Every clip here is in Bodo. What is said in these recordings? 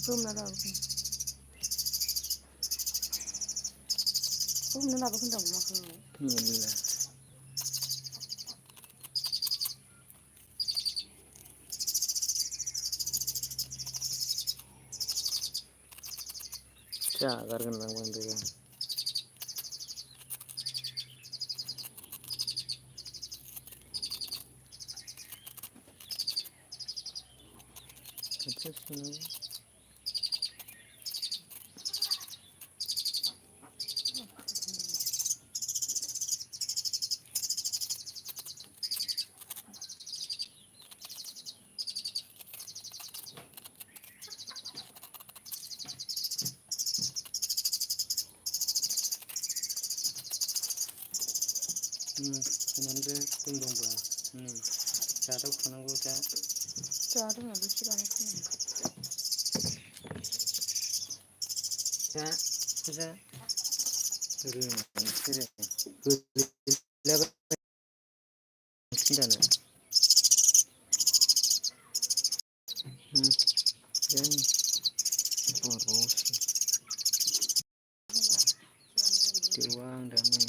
गोमना लाबोगोन हमना लाबोगोन होनदां अमाखौ जागारगोन लां बांद्रायबा फुनानैबो दै दंब्ला जादाव खानांगौ दा जादों आं दसे बानायफैनांगौ देवा आं दानो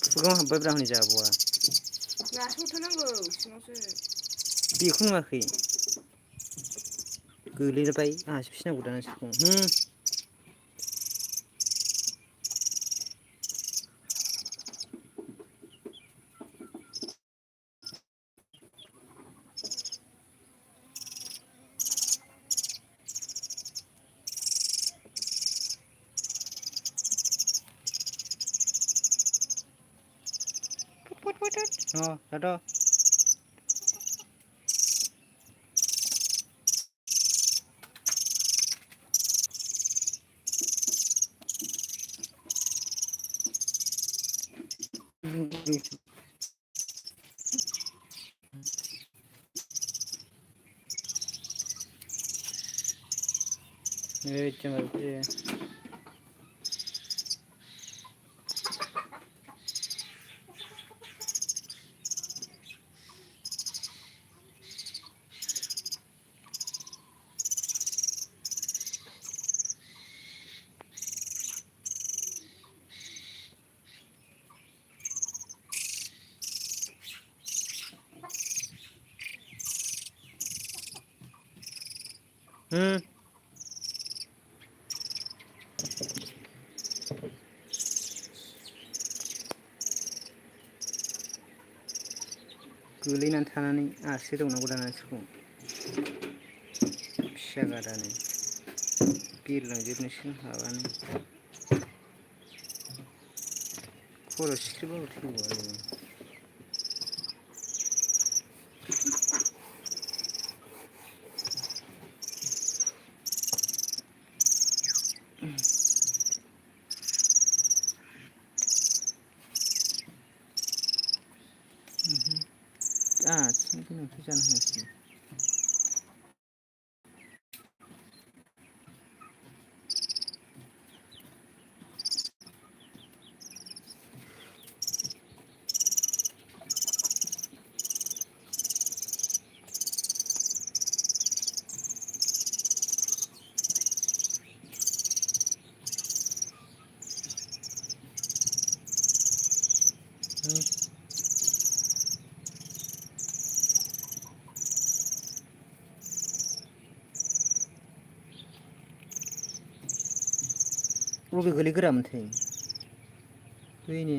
खुगायाव हाबबायब्रा हनै जाबवा नारसोहरथारनांगौ सिङावसो बेखौ नुवाखै गोलैबाय आंहासो फिनांगौ दाना सिगाङाव दाथ' गोलैनानै थानानै आसि दोवनांगौ दाना सिगाङाव फिसा गादानो बिरलांजोबनोसै हाबानो खर' सिख्रिबाबो थैबावा आरो आथिं गोनांखाय जानो हायासै बबे गोलैगोरामोनथाय बैनि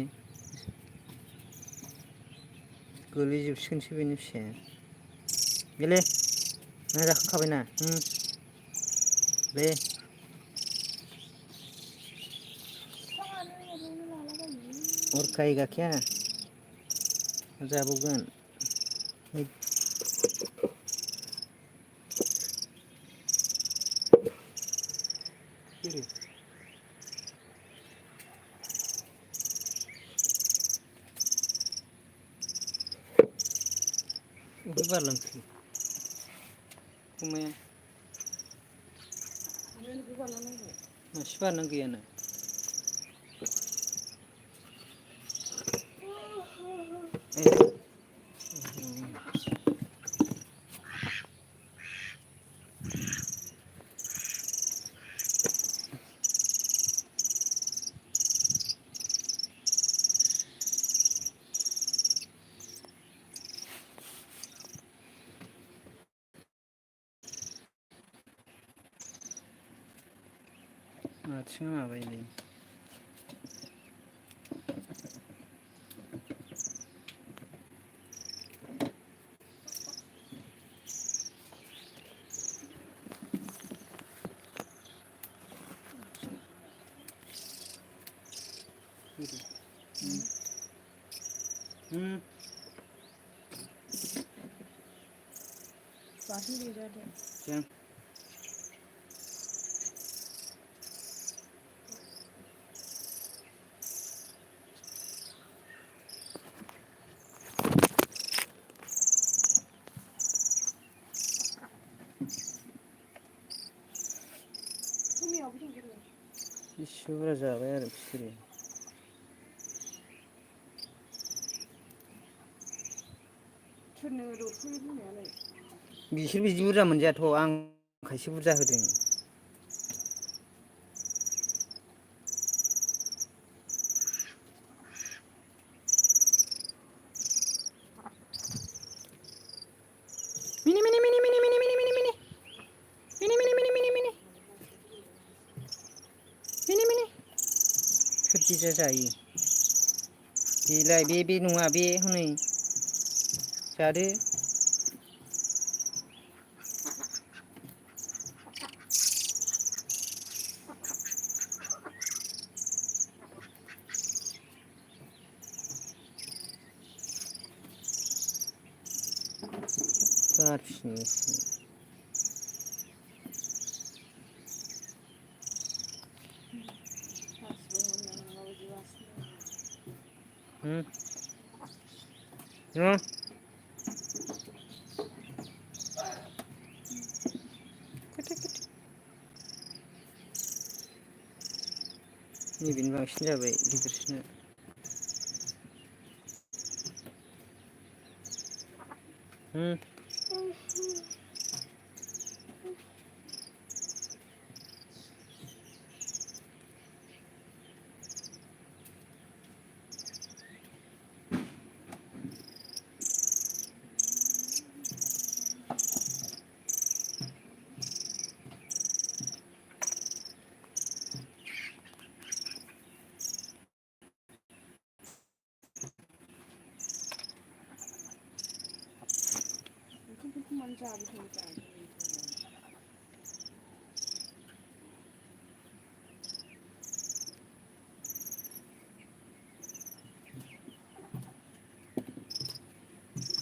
गोलैजोबसिगोनसो बेनि फिसाया गेले ना जाखांखाबायना दे हरखाय गाखिया जाबावगोन सोरो अबे बारलांखो अमाया मासे बारनां गैयाना ए आथिङा माबायोलै बाथोन देजादो जों इसे बुरजा जाबाय आरो बिसोरो सोरनो दरथामै बिमायालाय बिसोर बिदि बुरजा मोनजायाथ' आं खायसे बुरजा होदों मिनि मिनि मिनि मिनि मिनि मिनि मिनि मिनि मिनि मिनि मिनि मिनि मिनि मिनि मिनि सोर बिजा जायो बेलाय बे नङा बे हनै जादो गारसिनोसै नैबेनो बांसिन जाबाय गिदिरसिना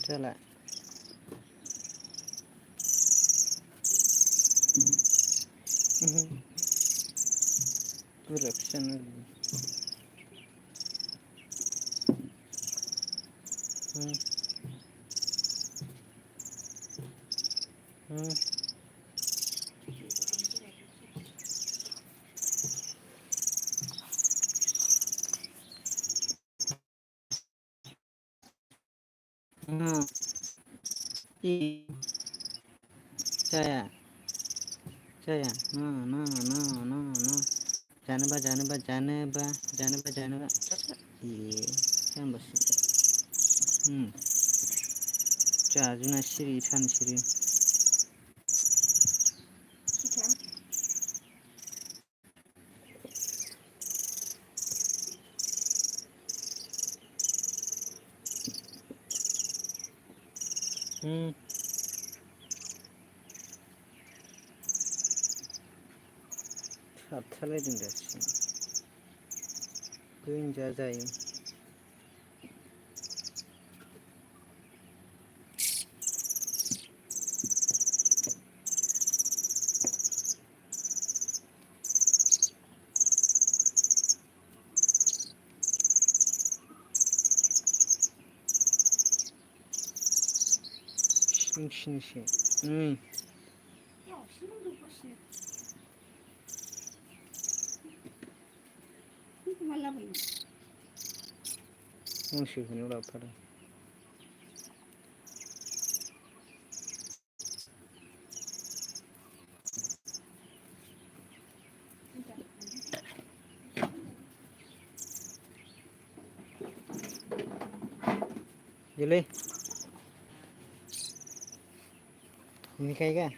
जाला बुरजाखौसो जानो जाया जाया जानोबा ए जाम्बासो जाजोबना सिरि सानसिरि थाबथालायदों दासो गोजा जायो नोंसिनिसो 신랑도 보시. 말라보니. हांसोखौनो लाबोफादों Dili. Ini kayak kan?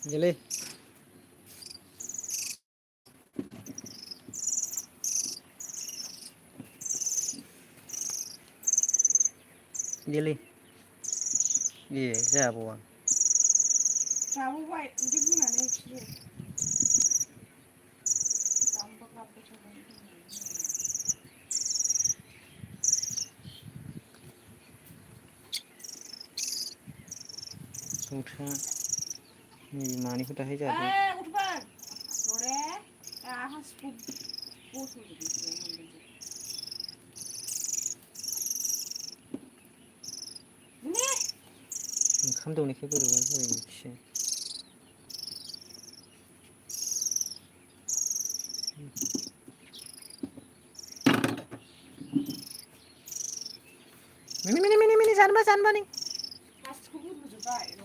Dili. Dili. Iya, jago bang. Jago baik, udah guna nih sih. Tampak apa coba ini. Sutra. Ini mana kita aja jago. Utbang. Sore. Ahas pun bosan jadi. Ini. 감독님 해보러 가서 역시. 미니 잔바니. Pas kubur juga itu.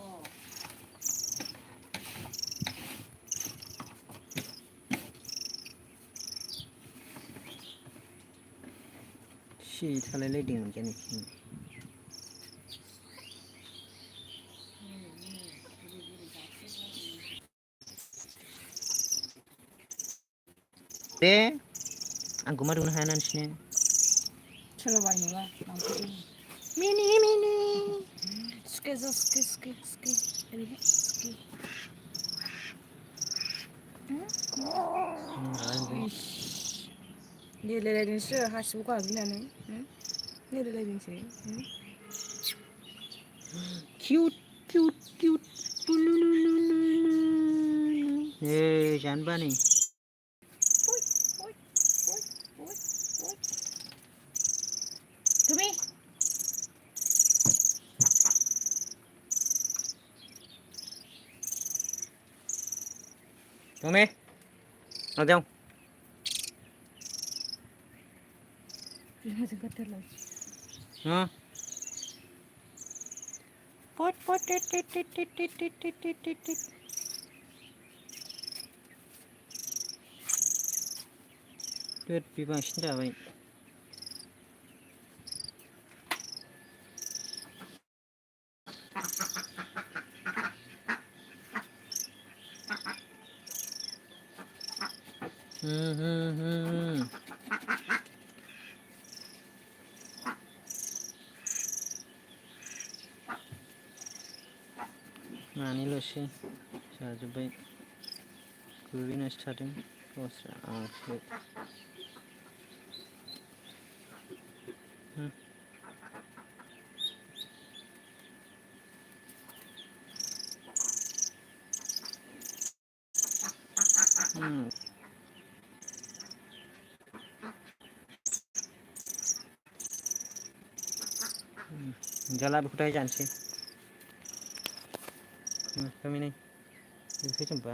시 탈레레 딩 전에. 네. 안 그만두는 하나는 시네. Coba banyak lah. 미니. Ski. Ini ski. Ni lelaki sih hasil bukan gini nih. Ni lelaki sih. Cute. 예, 잔바니. Tumi. Tumi. Ở đâu? Jangan kata lagi. Hả? Pot. Tuyệt bị bằng xin chào vậy. Mani losi. Saja baik. Kulina starting. Osra. Okay. Jala bukutai jansi. Kami ni. Itu jumpa.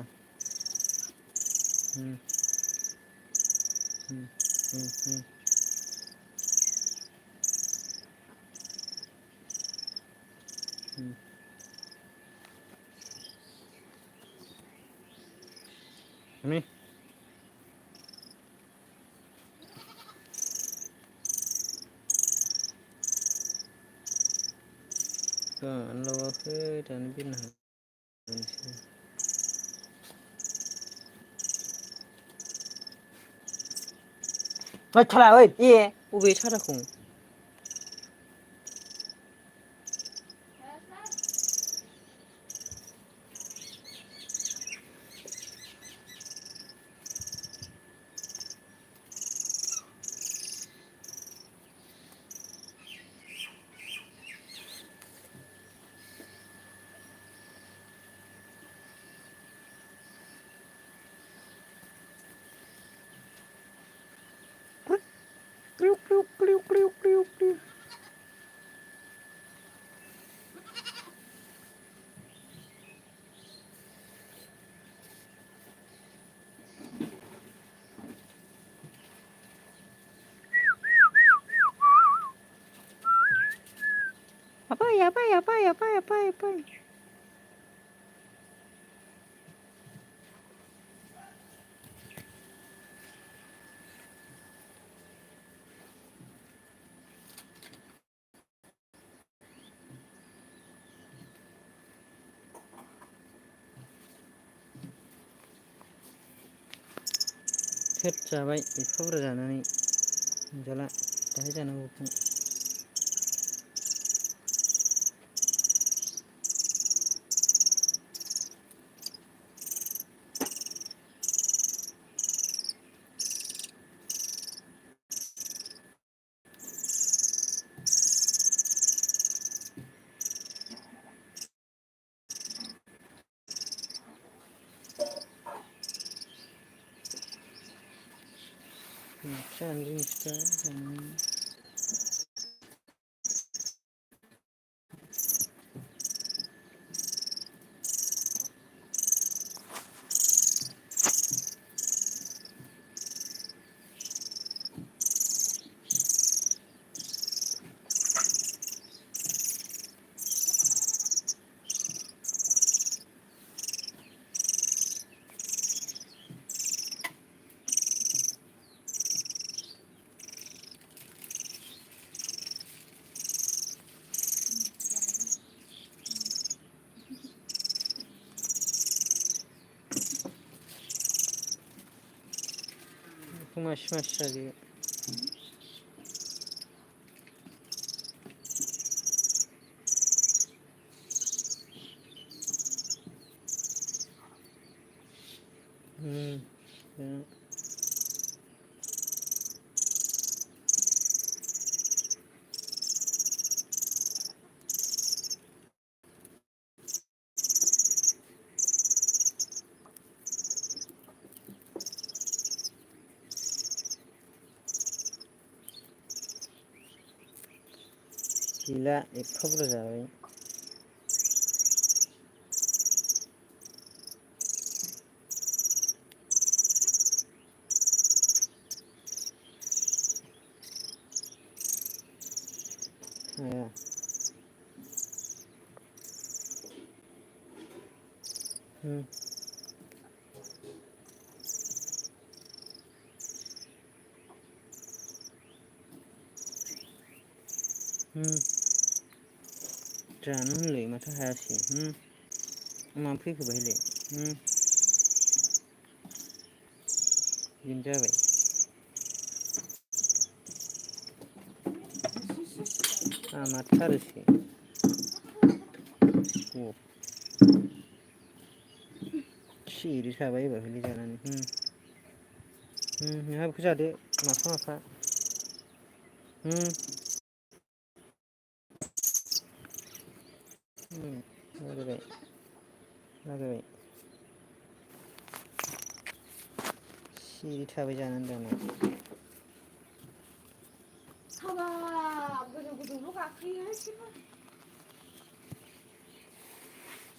Kami. Kan lo ke dan bin. 아, 차라, 왜, 예, 왜 차라고? क्रिउ क्रिउ क्रिउ क्रिउ क्रिउ क्रिउ Apai, apai, apai, apai, apai, apai. Thết जाबाय एफा बुरजा जानानै मोनजाला दाहाय जानांगौ बेखौ जानो जिनिसफ्रा मासि मासि जाजोबो गैला एफा बुरजा जाबाय हाया जानो होनलाय माथो हायासै मानो फैखो बाहायलाय बिदिनो जाबाय हामारथारोसो सिरि थाबाय एबार हयले जानानै नोंहा बेखौ जादो माफा माफा लागायबाय लागायबाय सिरि थाबाय जानानै दाना हाबाब गोजौ गोजौल' गाखोयोहाय एसेबो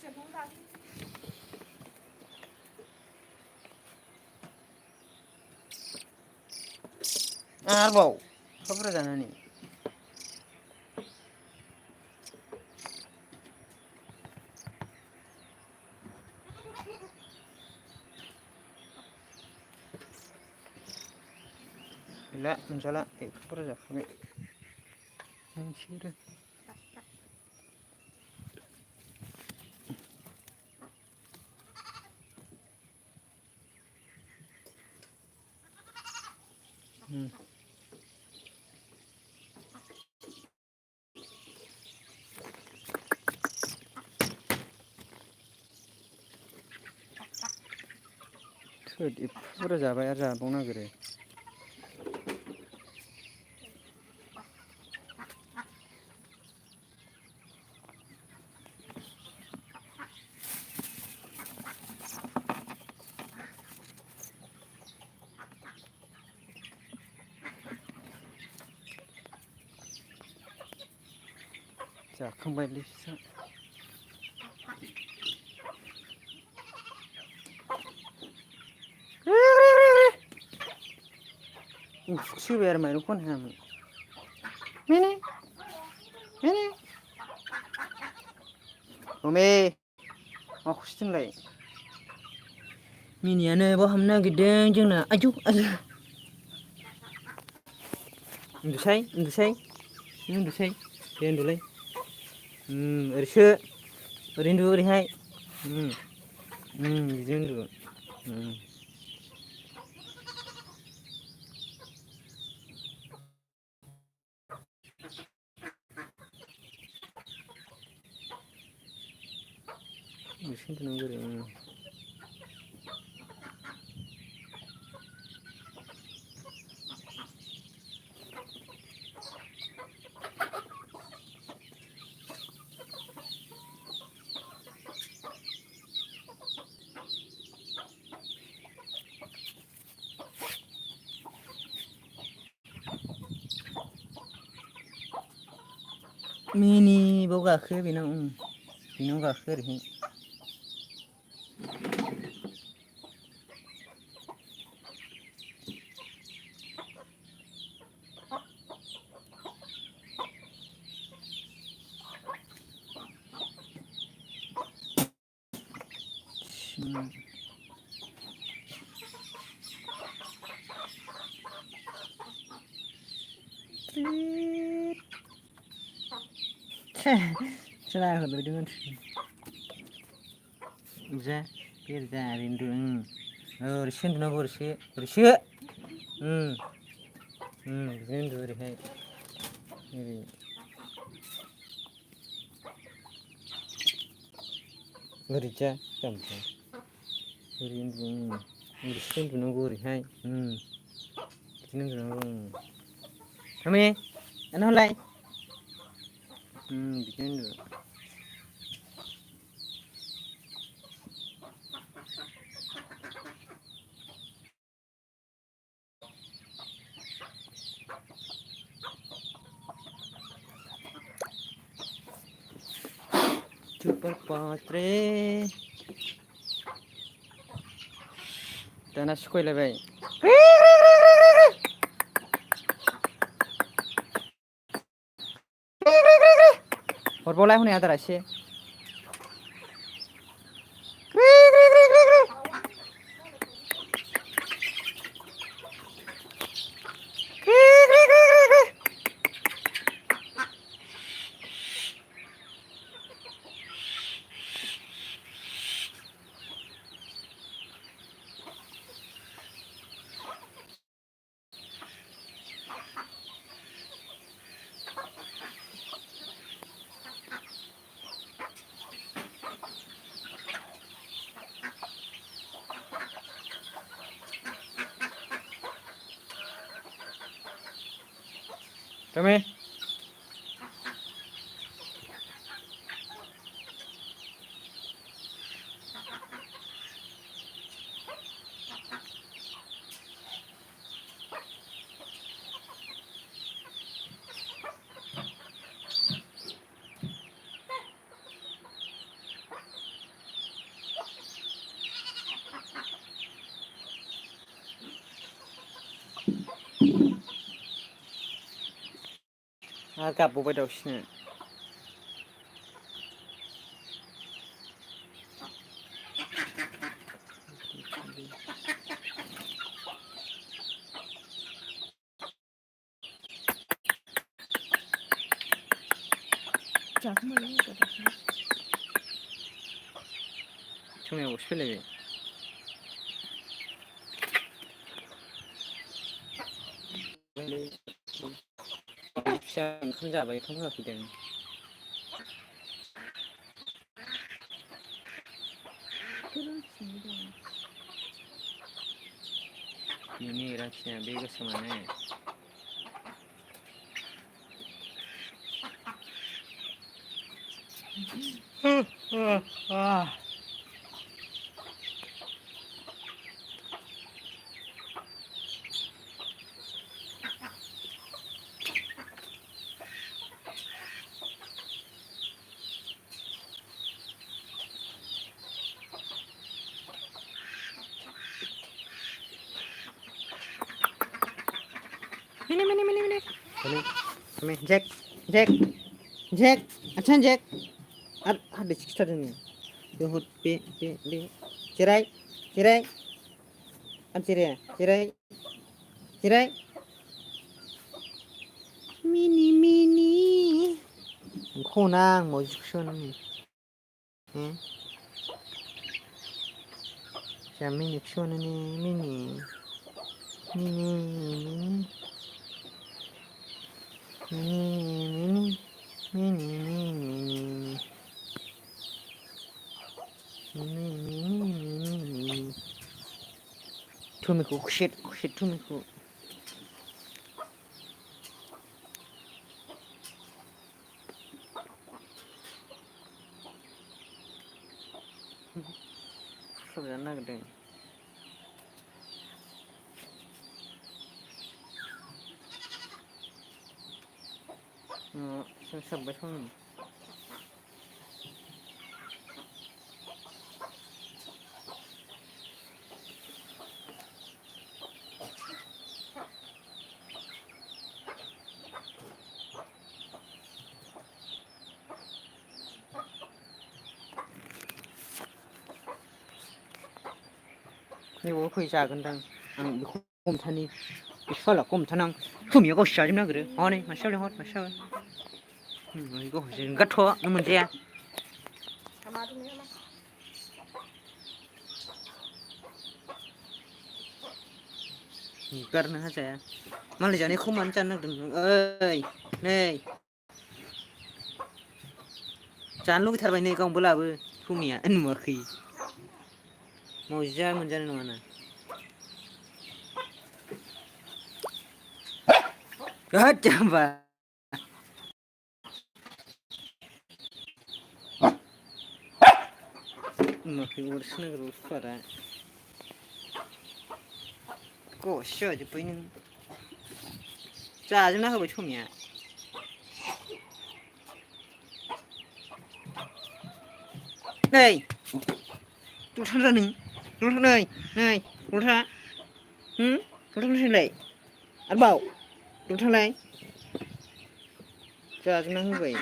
जेबो गाखोयो आरोबाव एफा बुरजा जानानै गैला मोनजाला एफा बुरजा जाखाबाय नोंसोरो थोद एफा बुरजा जाबाय आरो जाबावनो नागिरो जाखांबायलै उसोबाय आरो माइरं खन हायामोन मिनि मिनि अमे माखौसो दोनलाय मिनियानो बाव हाबनो नागिरदों जोंना आयौ आयौ उन्दुसाय उन्दुसाय उन्दुसाय दे उन्दुलाय ओरैसो ओरै उन्दु ओरैहाय बिदि उन्दु ओरैसो उन्दुनांगौ ओरै मिनि बाव गाखो बेनाव गाखो ओरैहाय celaka dari dengan bisa biar dari itu bersih dulu bersih bersih bersih dulu deh ini bekerja sampai bersih dulu deh bersih dulu kami anak lain bikin dulu super patre dana sekolah baik hordbolai hone adar ashe kami agak bobai dausnya जाखांबायलै गथ'फ्रा संनायाव सोलायबाय फिसा ओंखाम जाबाय ओंखाम होआखैदों ini rasanya bego semana मिनि थुमि जेक जेक जेक आथिं जेक आरो हाद्रि खिथादों नोङो दोहद बे जिराय जिराय आरो जिराया जिराय मिनि खना आं मावजिखौसो नोङो जा मिनिखौसो अनो मिनि मिनि मिनि मिनि मिनि टुमिखौ खुसेद टुमिखौ सबजानो नागिरदों सोबबाय सं नैबाव फै जागोनदां आं बेखौ हमथानि बे सालाखौ हमथानो आं टुमिया गावसो जाजोबनो नागिरो हनै मासे जाबाय गावसो जोंगारथ' नों मोनजाया गारनो हाजाया मालाय जानायखौ मानो जानो नागिरदों ओइ नै जानो लुबैथारबाय नै गावनोबो लाबो टमिया नुवाखै मावजिया मोनजानाय नङाना होद जाम्बा नुवाखै अरसो नागिरो सुवारा गरसे जाजोब्बाय नों जाजोबना होबाय टमिया नै दलथारा नों नै दलथा दलथालाय आरोबाव दलथालाय जाजोबना होबाय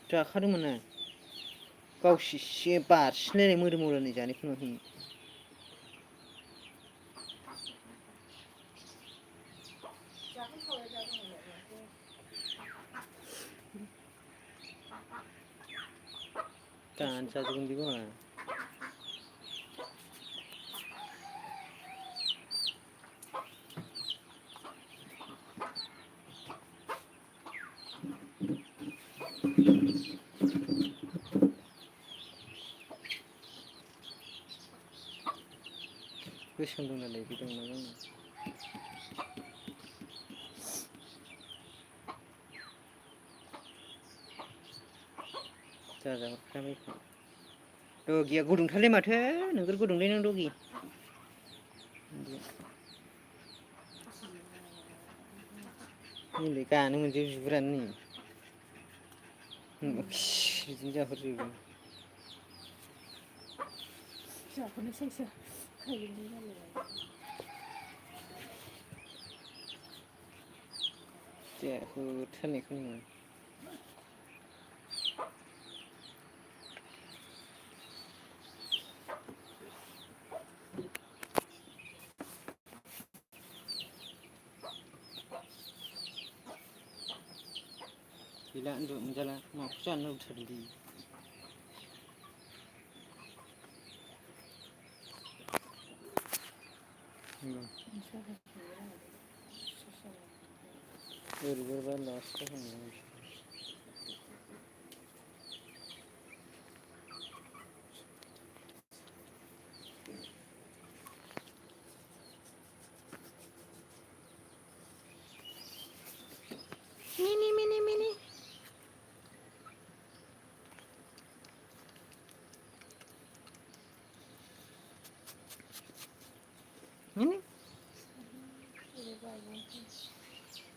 जाखादोंमोन ना गावसि एसे बारसिनलायनाय मोदोमावलायनाय जानायखौ नुवाखै दानजाजोबगोन बे गावहा गोसोम दं नालाय बे दंना गावना जाजाहरखाबाय दगिया गुदुंथारलै माथो नोगोर गुदुंलै नों दगि नैलाय गानो मोनजोबो बिगुरानो नै बिदिनो जाहरजोबो देरहोथारनायखौ नुवा गैला उन्दुनो मोनजाला माखौ जानो लुबैथारदों बोरैबाबा लास्ट जागोन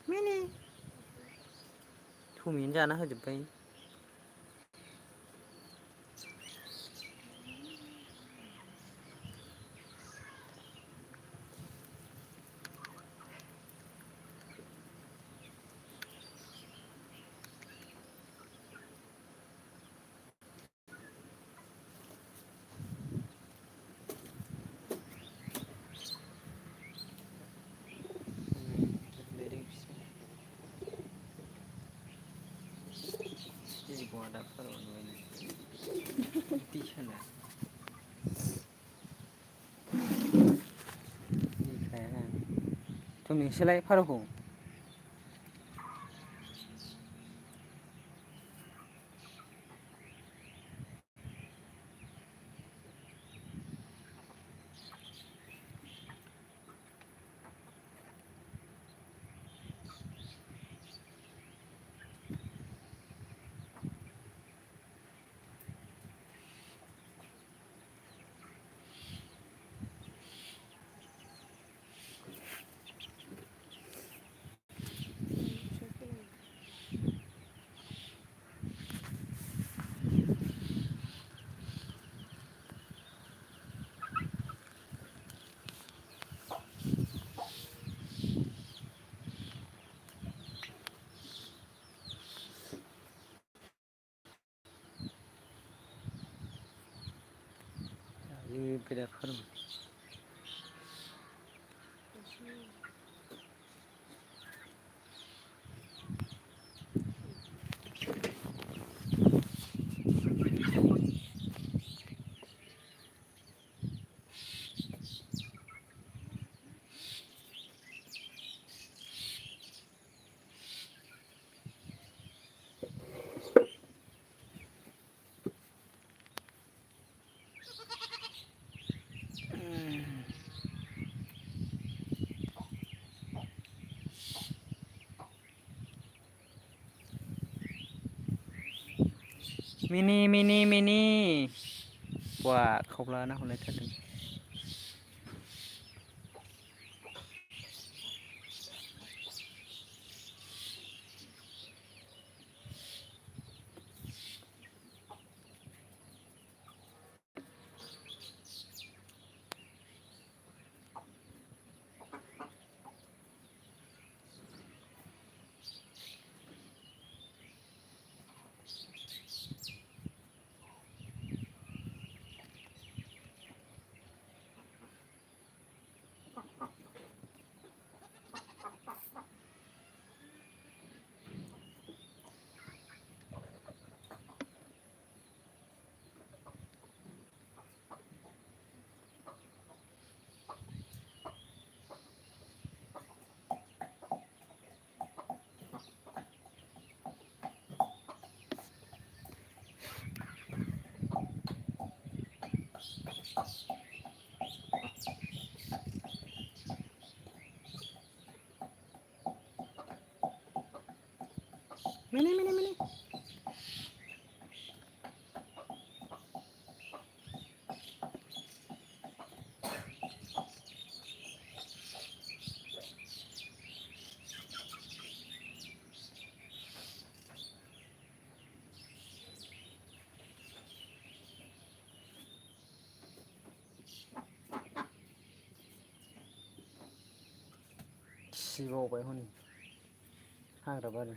मिनि टमियानो जाना होजोब्बाय नोंसोरलाय फारौखौ गेदेर फारौ मिनि बा खावब्ला ना हलायथारदों मिनि सिबावबाय हनै हाग्रा बारि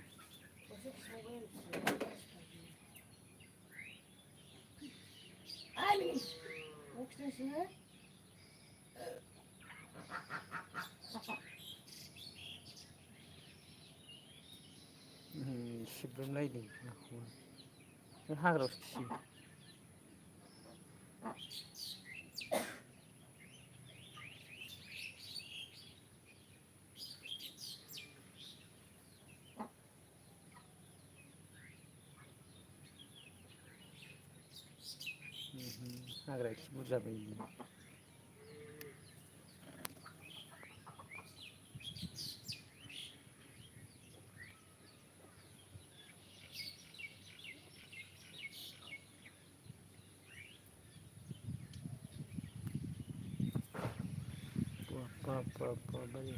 सिबरोमलायदों बे हाग्रायावसो खियो हाग्रा एसे बुरजा बायो बायो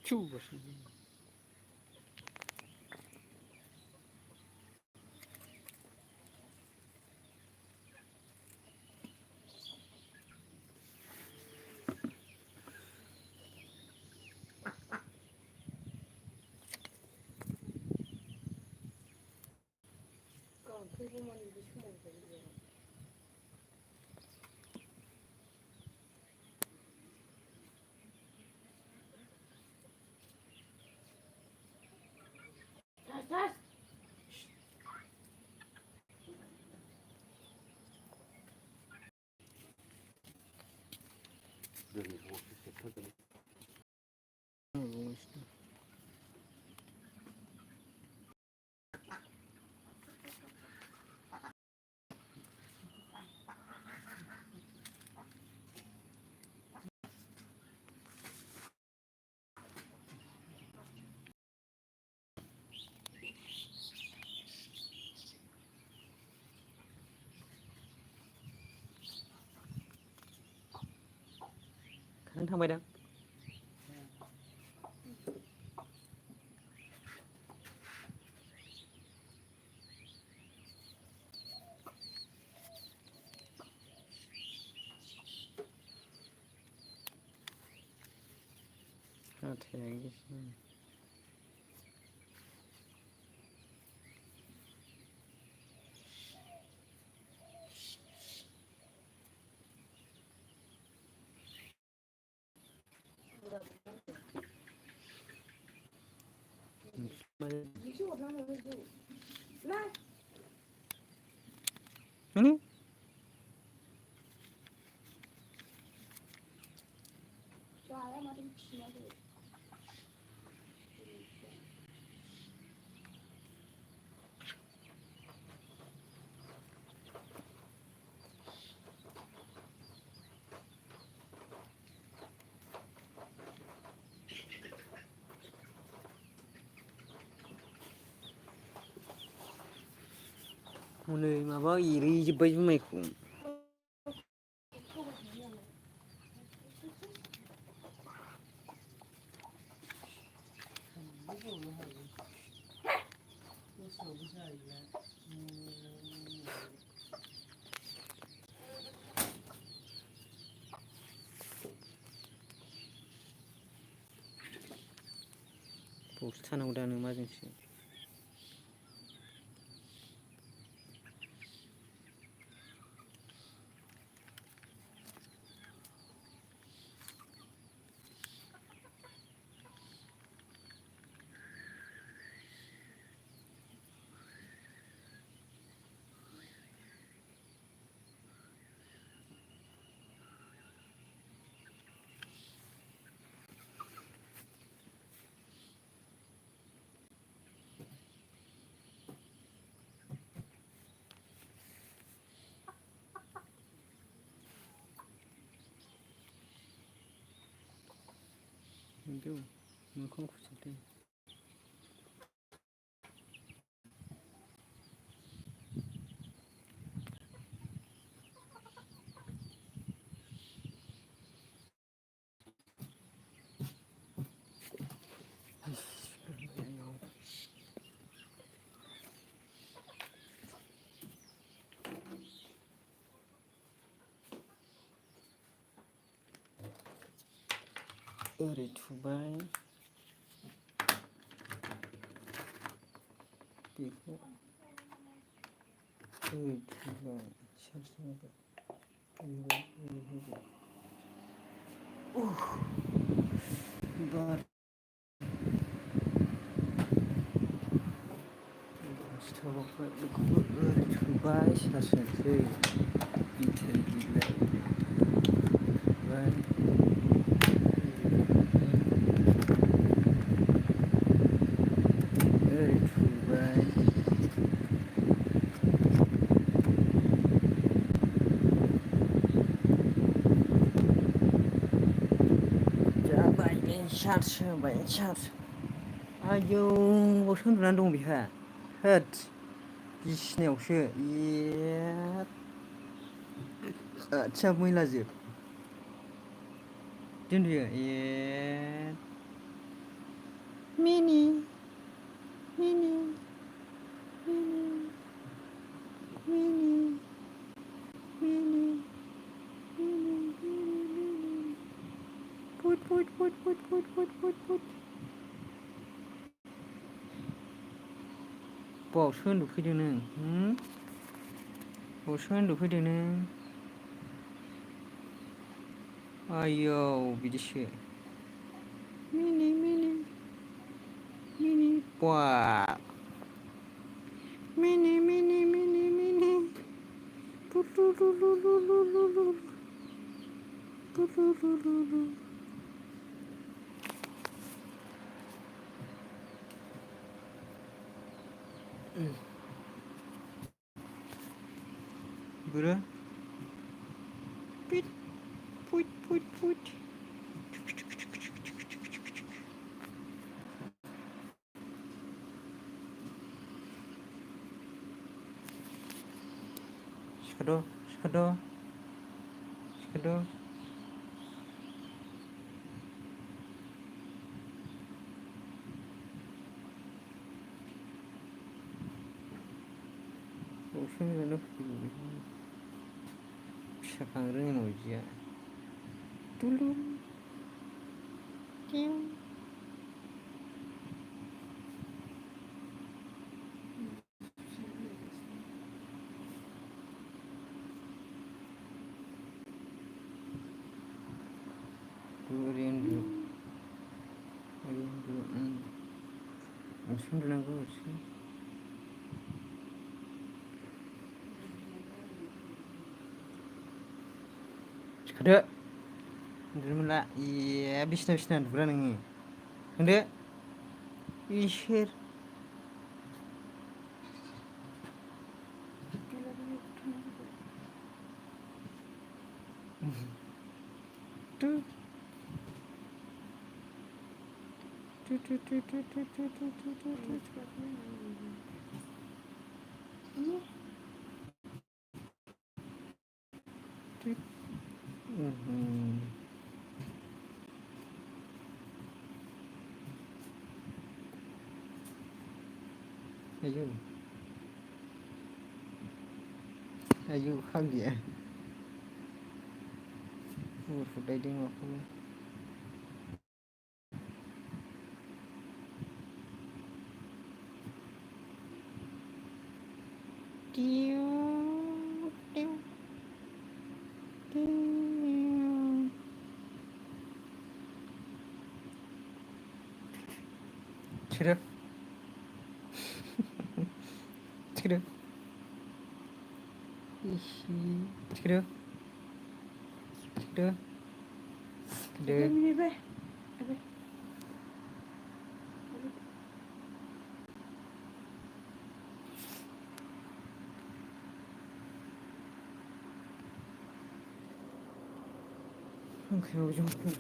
Чуваши. नों थांबाय दां हनै माबा एरैजोब्बाय जुमायखौ बावसो थानांगौ दा नों माजोंसो नंगौ मोखां खुजोबदों ओरै थुबाय बेखौ ओरै थुबाय चार्ज होबाय ओरै होबाय बार सिथाबावबाय बेखौबो ओरै थुबाय चार्ज होनोसै बेटारि गैला थुबाय ओरै थुबाय जाबाय चार्ज होबाय चार्ज आयौ बावसो उन्दुनानै दं बेहा होद बिसिनायावसो ए आथिङा मैलाजोब दोनदो ए मिनि मिनि मिनि मिनि मिनि मिनि फुट फुट फुट फुट फुट फुट फुट फुट बावसो उन्दुफैदों नों अबावसो उन्दुफैदों नों? आयौ बिदिसो मिनि मिनि मिनि बाप मिनि मिनि मिनि मिनि लुलुलुलुलुलुलु लुलुलुलुलु बोरो पिट पुट पुट पुट सिखाद' सिखाद' सिखाद' अबावसो उन्दुनो फैखो फिसा खांनो रोङि मावजिया दुलुर टिउ ओरै उन्दु ओरै उन्दु नोंसो उन्दुनांगौ एसे सिखादो उन्दुनो मोनला ए बिसिना बिसिना उन्दुग्रा नोङो थांदो इसोर टु टु टु टु टु टु टु टु टु टु टु आयौ आयौ फाग्लिया महरखौ दायदों माखौबा टिउ टिउ टिउ थिखोदो थिखोदो इहि थिखोदो थिखोदो थिखोदो ओंख्रियाव जों